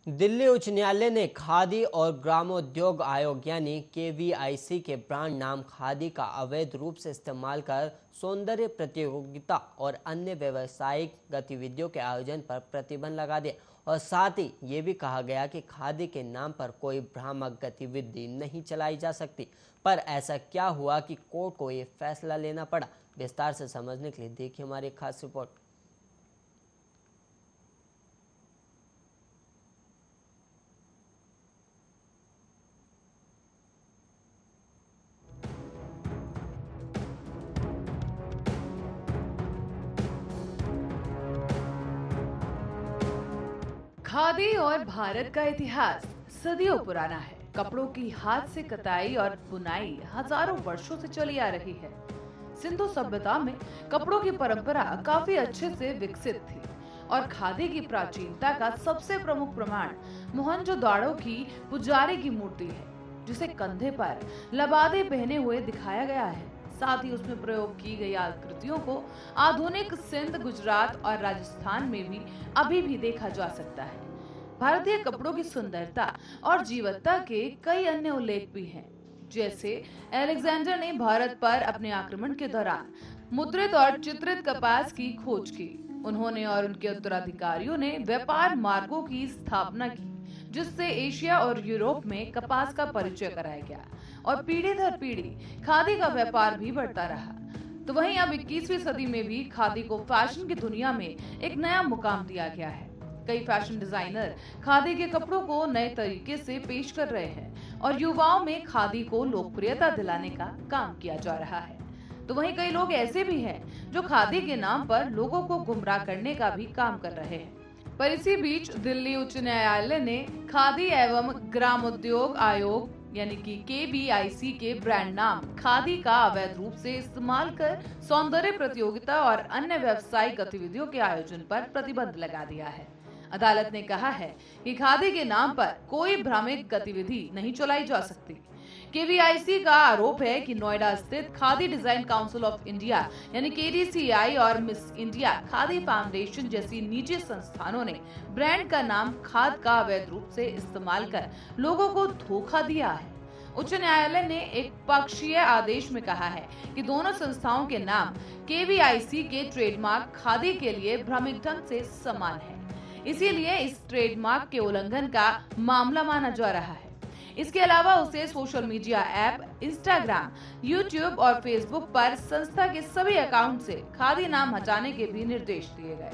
दिल्ली उच्च न्यायालय ने खादी और ग्रामोद्योग आयोग यानी केवीआईसी के ब्रांड नाम खादी का अवैध रूप से इस्तेमाल कर सौंदर्य प्रतियोगिता और अन्य व्यावसायिक गतिविधियों के आयोजन पर प्रतिबंध लगा दिया। और साथ ही ये भी कहा गया कि खादी के नाम पर कोई भ्रामक गतिविधि नहीं चलाई जा सकती। पर ऐसा क्या हुआ कि कोर्ट को ये फैसला लेना पड़ा? विस्तार से समझने के लिए देखिए हमारी खास रिपोर्ट। खादी और भारत का इतिहास सदियों पुराना है। कपड़ों की हाथ से कताई और बुनाई हजारों वर्षों से चली आ रही है। सिंधु सभ्यता में कपड़ों की परंपरा काफी अच्छे से विकसित थी और खादी की प्राचीनता का सबसे प्रमुख प्रमाण मोहनजोदाड़ो की पुजारी की मूर्ति है, जिसे कंधे पर लबादे पहने हुए दिखाया गया है। साथ ही उसमें प्रयोग की गई आकृतियों को आधुनिक सिंध, गुजरात और राजस्थान में भी अभी भी देखा जा सकता है। भारतीय कपड़ों की सुंदरता और जीवंतता के कई अन्य उल्लेख भी हैं, जैसे अलेक्जेंडर ने भारत पर अपने आक्रमण के दौरान मुद्रित और चित्रित कपास की खोज की। उन्होंने और उनके उत्तराधिकारियों ने व्यापार मार्गों की स्थापना की, जिससे एशिया और यूरोप में कपास का परिचय कराया गया और पीढ़ी दर पीढ़ी खादी का व्यापार भी बढ़ता रहा। तो वहीं अब 21वीं सदी में भी खादी को फैशन की दुनिया में एक नया मुकाम दिया गया है। कई फैशन डिजाइनर खादी के कपड़ों को नए तरीके से पेश कर रहे हैं और युवाओं में खादी को लोकप्रियता दिलाने का काम किया जा रहा है। तो वहीं कई लोग ऐसे भी हैं जो खादी के नाम पर लोगों को गुमराह करने का भी काम कर रहे हैं। पर इसी बीच दिल्ली उच्च न्यायालय ने खादी एवं ग्रामोद्योग आयोग यानी कि केवीआईसी के ब्रांड नाम खादी का अवैध रूप से इस्तेमाल कर सौंदर्य प्रतियोगिता और अन्य व्यावसायिक गतिविधियों के आयोजन पर प्रतिबंध लगा दिया है। अदालत ने कहा है कि खादी के नाम पर कोई भ्रामक गतिविधि नहीं चलाई जा सकती। केवीआईसी का आरोप है कि नोएडा स्थित khadi design council of India यानी केडीसीआई और मिस इंडिया खादी फाउंडेशन जैसी निजी संस्थानों ने ब्रांड का नाम खाद का अवैध रूप से इस्तेमाल कर लोगों को धोखा दिया है। उच्च न्यायालय ने एक पक्षीय आदेश में कहा है कि दोनों संस्थाओं के नाम केवीआईसी के ट्रेडमार्क खादी के लिए भ्रामक ढंग से समान है, इसीलिए इस ट्रेडमार्क के उल्लंघन का मामला माना जा रहा है। इसके अलावा उसे social media app, Instagram, YouTube और फेसबुक पर संस्था के सभी अकाउंट से खादी नाम हटाने के भी निर्देश दिए गए।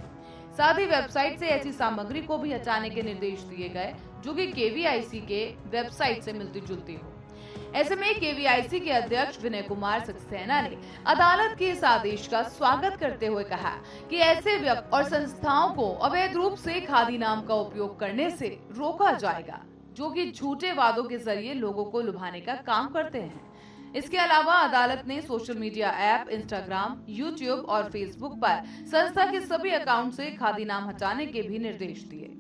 साथ ही वेबसाइट से ऐसी सामग्री को भी हटाने के निर्देश दिए गए जो कि केवीआईसी के वेबसाइट से मिलती जुलती हो। ऐसे में केवीआईसी के अध्यक्ष विनय कुमार सक्सेना ने अदालत के इस आदेश का स्वागत करते हुए कहा कि ऐसे व्यक्ति और संस्थाओं को अवैध रूप से खादी नाम का उपयोग करने से रोका जाएगा, जो कि झूठे वादों के जरिए लोगों को लुभाने का काम करते हैं। इसके अलावा अदालत ने social media app, Instagram, YouTube और फेसबुक पर संस्था के सभी अकाउंट से खादी नाम हटाने के भी निर्देश दिए।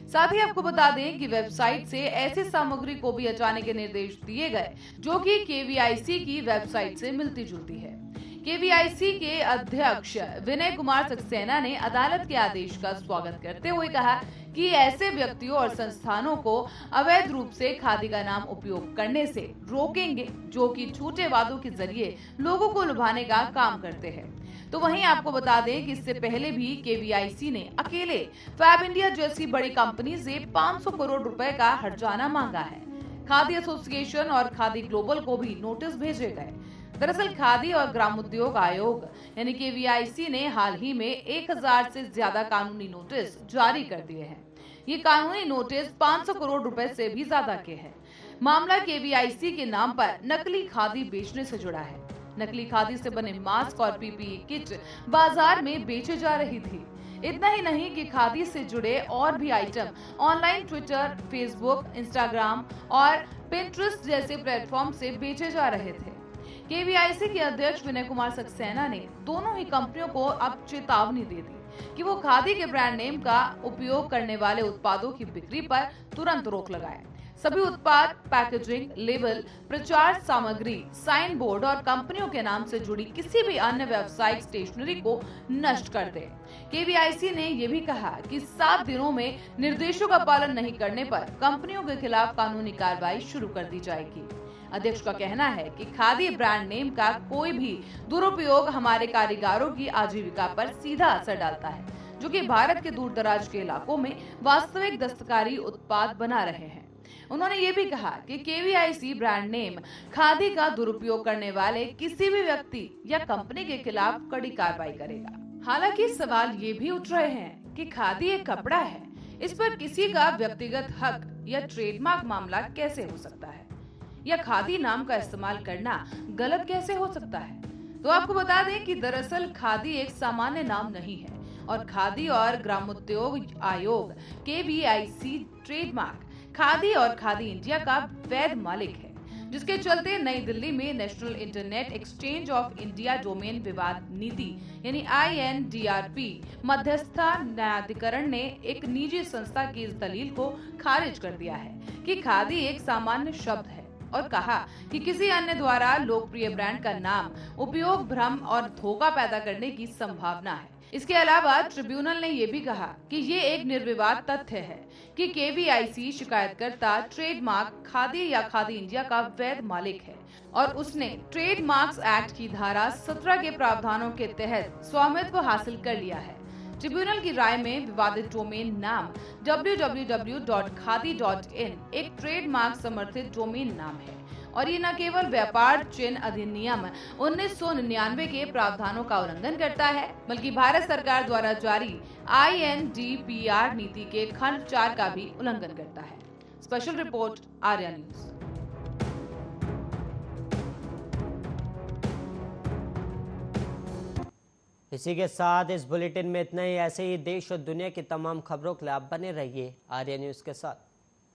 साथ ही आपको बता दें कि वेबसाइट से ऐसी सामग्री को भी हटाने के निर्देश दिए गए जो कि केवीआईसी की वेबसाइट से मिलती जुलती है। केवीआईसी के अध्यक्ष विनय कुमार सक्सेना ने अदालत के आदेश का स्वागत करते हुए कहा कि ऐसे व्यक्तियों और संस्थानों को अवैध रूप से खादी का नाम उपयोग करने से रोकेंगे जो कि झूठे वादों के जरिए लोगों को लुभाने का काम करते हैं। तो वहीं आपको बता दें कि इससे पहले भी केवीआईसी ने अकेले फैब इंडिया जैसी बड़ी कंपनी से 500 करोड़ रुपए का हर्जाना मांगा है। खादी एसोसिएशन और खादी ग्लोबल को भी नोटिस भेजे गए। दरअसल खादी और ग्रामोद्योग आयोग यानी केवीआईसी ने हाल ही में 1000 से ज्यादा कानूनी नोटिस जारी कर दिए हैं। ये कानूनी नोटिस 500 करोड़ रुपए से भी ज्यादा के हैं। मामला केवीआईसी के नाम पर नकली खादी बेचने से जुड़ा है। नकली खादी से बने मास्क और पीपीई किट बाजार में बेचे जा रही थी। इतना ही नहीं कि खादी से जुड़े और भी item online Twitter, Facebook, Instagram और पिंटरेस्ट जैसे प्लेटफॉर्म से बेचे जा रहे थे। केवीआईसी के अध्यक्ष विनय कुमार सक्सेना ने दोनों ही कंपनियों को अब चेतावनी दे दी कि वो खादी के ब्रांड नेम का उपयोग करने वाले उत्पादों की बिक्री पर तुरंत रोक लगाए। सभी उत्पाद, पैकेजिंग, लेबल, प्रचार सामग्री, साइन बोर्ड और कंपनियों के नाम से जुड़ी किसी भी अन्य व्यावसायिक स्टेशनरी को नष्ट कर दे। केवीआईसी ने यह भी कहा कि 7 दिनों में निर्देशों का पालन नहीं करने पर कंपनियों के खिलाफ कानूनी कार्रवाई शुरू कर दी जाएगी। अध्यक्ष का कहना है कि खादी ब्रांड नेम का कोई भी दुरुपयोग हमारे कारीगरों की आजीविका पर सीधा असर डालता है, जो कि भारत के दूर दराज के इलाकों में वास्तविक दस्तकारी उत्पाद बना रहे हैं। उन्होंने ये भी कहा कि केवीआईसी ब्रांड नेम खादी का दुरुपयोग करने वाले किसी भी व्यक्ति या कंपनी के खिलाफ कड़ी कार्रवाई करेगा। हालांकि सवाल ये भी उठ रहे हैं कि खादी एक कपड़ा है, इस पर किसी का व्यक्तिगत हक या ट्रेडमार्क मामला कैसे हो सकता है, या खादी नाम का इस्तेमाल करना गलत कैसे हो सकता है। तो आपको बता दें कि दरअसल खादी एक सामान्य नाम नहीं है और खादी और ग्रामोद्योग आयोग केवीआईसी ट्रेडमार्क खादी और खादी इंडिया का वैध मालिक है, जिसके चलते नई दिल्ली में national internet exchange of India domain विवाद नीति यानी INDRP मध्यस्थता न्यायाधिकरण ने एक निजी संस्था की इस दलील को खारिज कर दिया है कि खादी एक सामान्य शब्द है और कहा कि किसी अन्य द्वारा लोकप्रिय ब्रांड का नाम उपयोग भ्रम और धोखा पैदा करने की संभावना है। इसके अलावा ट्रिब्यूनल ने यह भी कहा कि ये एक निर्विवाद तथ्य है कि केवीआईसी शिकायतकर्ता ट्रेडमार्क खादी या खादी इंडिया का वैध मालिक है और उसने ट्रेडमार्क्स एक्ट की धारा 17 के प्रावधानों के तहत स्वामित्व हासिल कर लिया है। ट्रिब्यूनल की राय में विवादित डोमेन नाम www.khadi.in एक ट्रेडमार्क समर्थित डोमेन नाम है और ये न केवल व्यापार चिन्ह अधिनियम 1999 के प्रावधानों का उल्लंघन करता है, बल्कि भारत सरकार द्वारा जारी INDPR नीति के खंड 4 का भी उल्लंघन करता है। Special report, Arya news. इसी के साथ इस बुलेटिन में इतना ही। ऐसे ही देश और दुनिया की तमाम खबरों के लिए आप बने रहिए आर्या न्यूज के साथ।